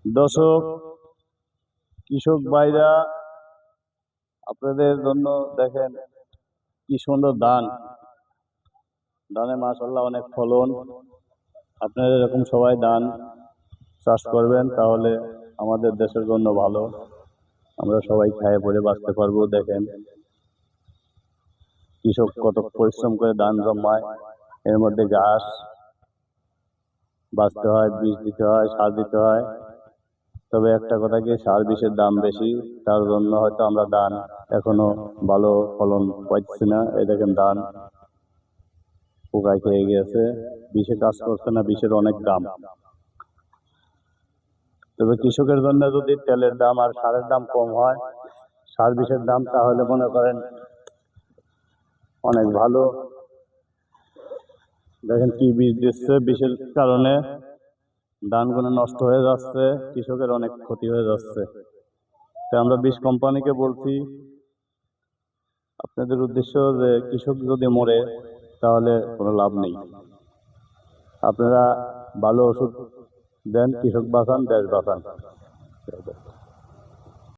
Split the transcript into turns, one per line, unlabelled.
দর্শক, কৃষক ভাইরা, আপনাদের জন্য দেখেন কি সুন্দর ধানে মাশাআল্লাহ অনেক ফলন। আপনারা এরকম সবাই ধান চাষ করবেন, তাহলে আমাদের দেশের জন্য ভালো। আমরা সবাই খায়ে পরে বাঁচতে পারবো। দেখেন কৃষক কত পরিশ্রম করে ধান জমায়, এর মধ্যে ঘাস বাঁচতে হয়, বীজ দিতে হয়, সার দিতে হয়। তবে একটা কথা কি, সার বিষের দাম বেশি, তার জন্য হয়তো আমরা ধান এখনো ভালো ফলন পাচ্ছি না। এই দেখেন ধান পোকায় খেয়ে গেছে, বিষে কাজ করছে না, বিষের অনেক দাম। তবে কৃষকের জন্য যদি তেলের দাম আর সারের দাম কম হয়, সার বিষের দাম, তাহলে মনে করেন অনেক ভালো। দেখেন কি বীজ দিচ্ছে, বিষের কারণে ধানগুলো নষ্ট হয়ে যাচ্ছে, কৃষকের অনেক ক্ষতি হয়ে যাচ্ছে। তাই আমরা বীজ কোম্পানিকে বলছি আপনাদের উদ্দেশ্য যে কৃষক যদি মরে তাহলে কোনো লাভ নেই। আপনারা ভালো ওষুধ দেন, কৃষক বাঁচান, দেশ বাঁচান।